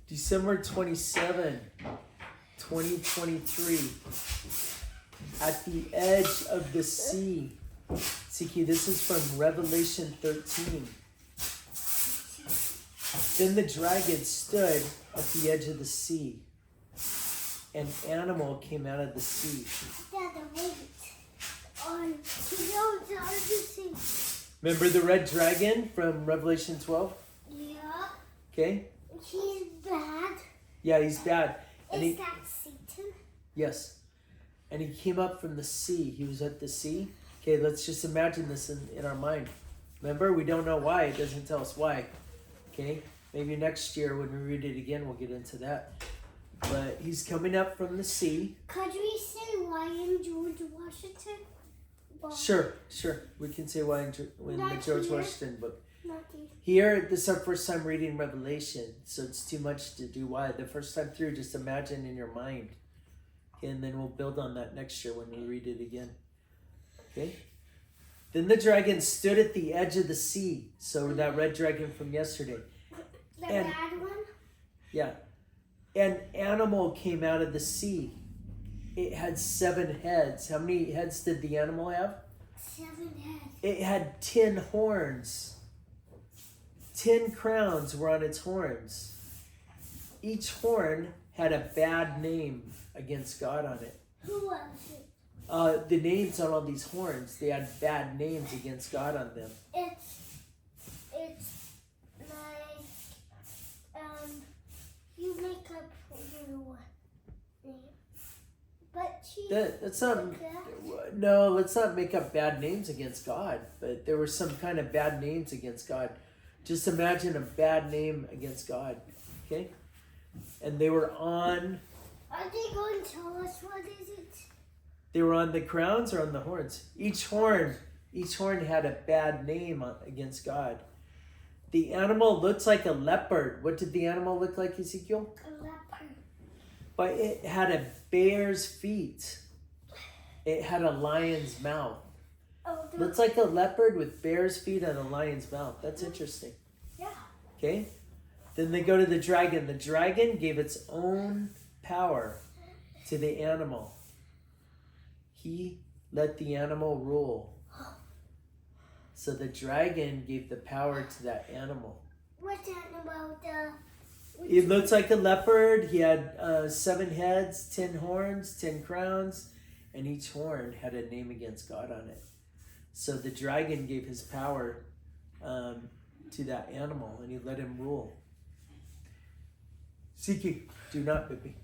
December 27, 2023. At the edge of the sea. Siki, this is from Revelation 13. Then the dragon stood at the edge of the sea. An animal came out of the sea. Remember the red dragon from Revelation 12? Yeah. Okay. He's bad. Yeah, he's bad. And Is that Satan? Yes. And he came up from the sea. He was at the sea. Okay, let's just imagine this in our mind. Remember, we don't know why. It doesn't tell us why. Okay? Maybe next year when we read it again, we'll get into that. But he's coming up from the sea. Could we say why in George Washington? Well, Sure. We can say why in the Not George here. Washington book. not the- Here, this is our first time reading Revelation, so it's too much to do why. The first time through, just imagine in your mind. Okay, and then we'll build on that next year when we read it again. Okay? Then the dragon stood at the edge of the sea. So that red dragon from yesterday. The And- bad one? Yeah. An animal came out of the sea. It had 7 heads. How many heads did the animal have? 7 heads. It had 10 horns. 10 crowns were on its horns. Each horn had a bad name against God on it. Who was it? The names on all these horns, they had bad names against God on them. It's like, you make up your name. But she... That's not, no, let's not make up bad names against God. But there were some kind of bad names against God. Just imagine a bad name against God. Okay? And they were on... Are they going to tell us what is it? They were on the crowns or on the horns? Each horn had a bad name against God. The animal looks like a leopard. What did the animal look like, Ezekiel? A leopard. But it had a bear's feet. It had a lion's mouth. Oh, Looks like a leopard with bear's feet and a lion's mouth. That's interesting. yeah. Okay? Then they go to the dragon. The dragon gave its own power to the animal. He let the animal rule. So the dragon gave the power to that animal. What's that about the... It looks like a leopard. He had 7 heads, 10 horns, 10 crowns, and each horn had a name against God on it. So the dragon gave his power to that animal, and he let him rule. Siki, do not, baby.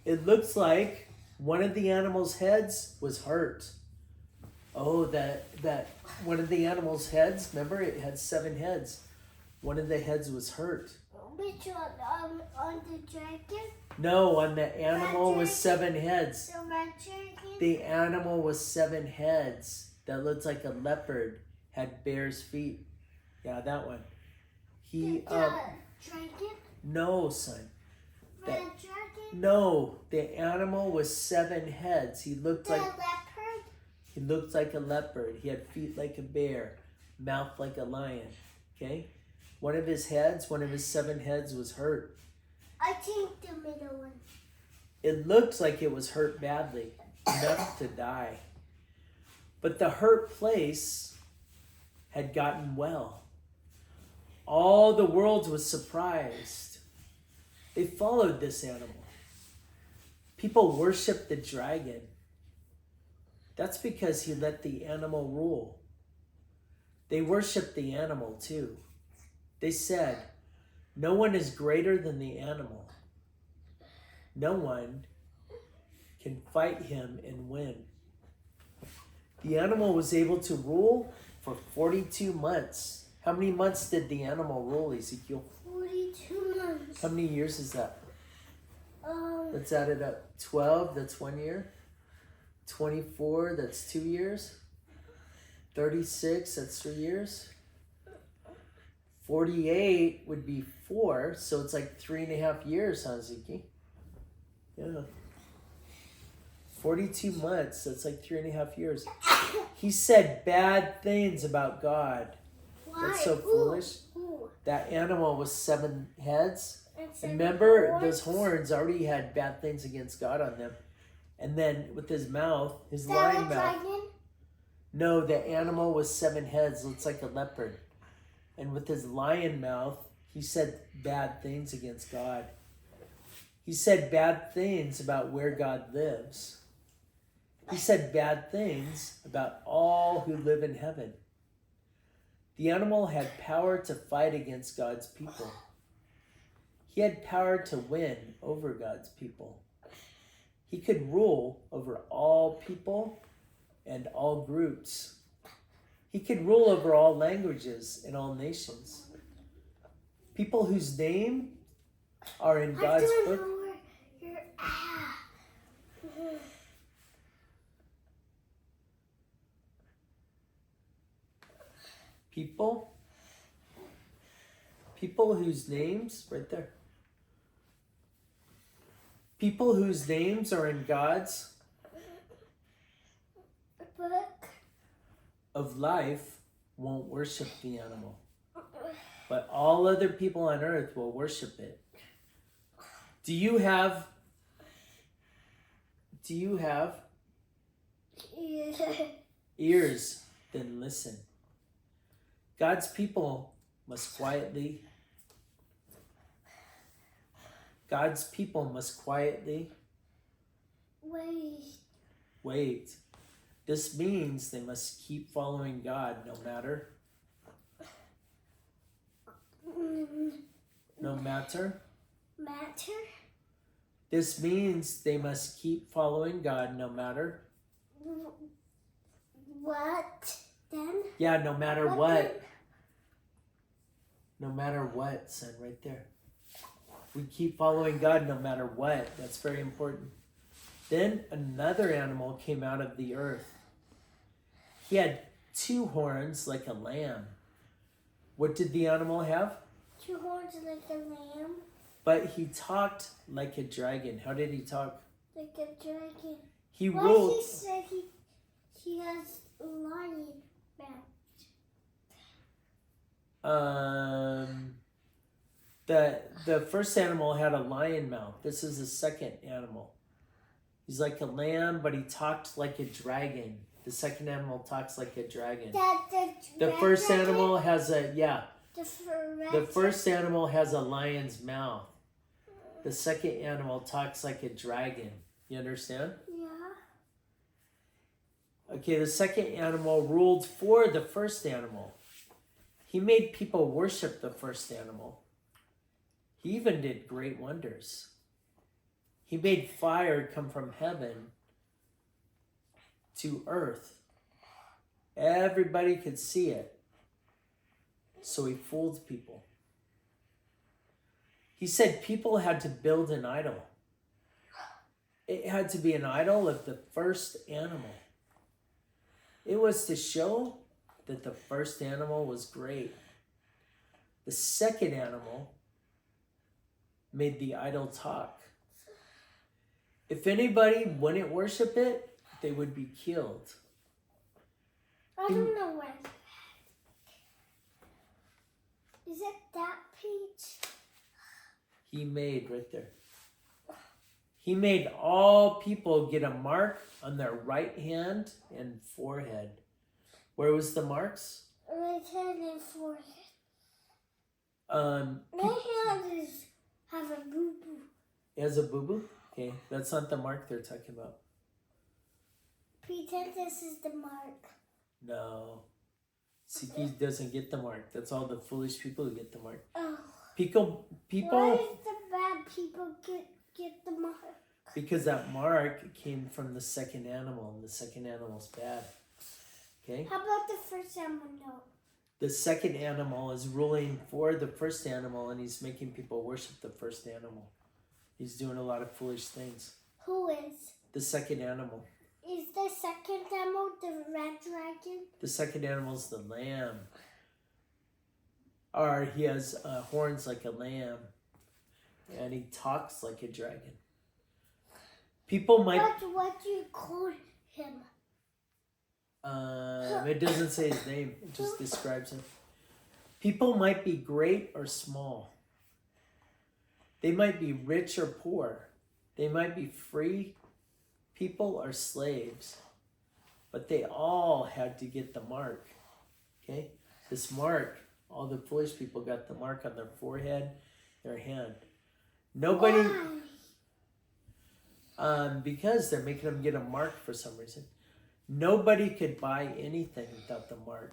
It looks like one of the animal's heads was hurt. Oh, that one of the animal's heads, remember it had 7 heads. One of the heads was hurt. Which one? On the dragon? No, on the animal with 7 heads. The red dragon? The animal with 7 heads that looked like a leopard, had bear's feet. Yeah, that one. The dragon? No, son. Red That- dragon? No, the animal with 7 heads. He looked The like leopard? he looked like a leopard. He had feet like a bear, mouth like a lion. Okay? One of his 7 heads was hurt. I think the middle one. It looked like it was hurt badly, enough to die. But the hurt place had gotten well. All the world was surprised. They followed this animal. People worshiped the dragon. That's because he let the animal rule. They worshiped the animal too. They said, no one is greater than the animal. No one can fight him and win. The animal was able to rule for 42 months. How many months did the animal rule, Ezekiel? 42 months. How many years is that? Let's add it up. 12, that's 1 year. 24, that's 2 years. 36, that's 3 years. 48 would be 4, so it's like 3.5 years, huh, Ziki? Yeah. 42 months, that's like 3.5 years. He said bad things about God. Why? That's so foolish. Who? That animal with 7 heads, And instead Remember, of those horns already had bad things against God on them. And then with his mouth, his lion mouth. Dragon? No, the animal with 7 heads looks like a leopard. And with his lion mouth, he said bad things against God. He said bad things about where God lives. He said bad things about all who live in heaven. The animal had power to fight against God's people. He had power to win over God's people. He could rule over all people and all groups. He could rule over all languages and all nations. People whose name are in God's book. People whose names, right there. People whose names are in God's book of life won't worship the animal. But all other people on earth will worship it. Do you have ears? Then listen. God's people must quietly wait. This means they must keep following God no matter. This means they must keep following God no matter. What then? Yeah, no matter what. No matter what, son, right there. We keep following God no matter what. That's very important. Then another animal came out of the earth. He had 2 horns like a lamb. What did the animal have? 2 horns like a lamb. But he talked like a dragon. How did he talk? Like a dragon. He ruled. He said he has a lion mouth. The first animal had a lion mouth. This is the second animal. He's like a lamb, but he talked like a dragon. The second animal talks like a dragon. The first animal has a The first animal has a lion's mouth. The second animal talks like a dragon. You understand? Yeah. Okay, the second animal ruled for the first animal. He made people worship the first animal. He even did great wonders. He made fire come from heaven to earth. Everybody could see it. So he fooled people. He said people had to build an idol. It had to be an idol of the first animal. It was to show that the first animal was great. The second animal made the idol talk. If anybody wouldn't worship it, they would be killed. I don't know where. Is it that page? He made right there. He made all people get a mark on their right hand and forehead. Where was the marks? Right hand and forehead. My hand has a boo boo. It has a boo boo? Okay, that's not the mark they're talking about. Pretend this is the mark. No. Siki doesn't get the mark. That's all the foolish people who get the mark. Oh. People. Why does the bad people get the mark? Because that mark came from the second animal, and the second animal's bad. Okay? How about the first animal? No. The second animal is ruling for the first animal, and he's making people worship the first animal. He's doing a lot of foolish things. Who is? The second animal. Is the second animal the red dragon? The second animal's the lamb. Or he has horns like a lamb. And he talks like a dragon. People might... What do you call him? It doesn't say his name. It just describes him. People might be great or small. They might be rich or poor. They might be free people or slaves. But they all had to get the mark. Okay? This mark, all the foolish people got the mark on their forehead, their hand. Nobody, because they're making them get a mark for some reason. Nobody could buy anything without the mark.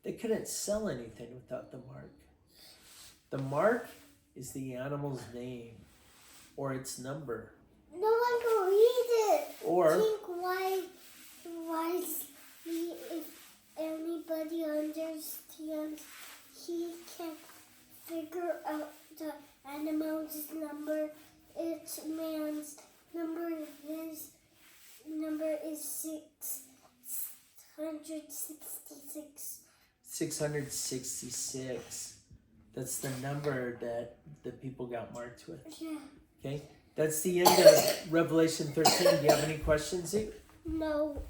They couldn't sell anything without the mark. The mark is the animal's name or its number. No one can read it. Or Think why if anybody understands, he can figure out the animal's number. Its man's number. His number is 666. 666. That's the number that the people got marked with. Yeah. Okay? That's the end of Revelation 13. Do you have any questions, Zeke? No.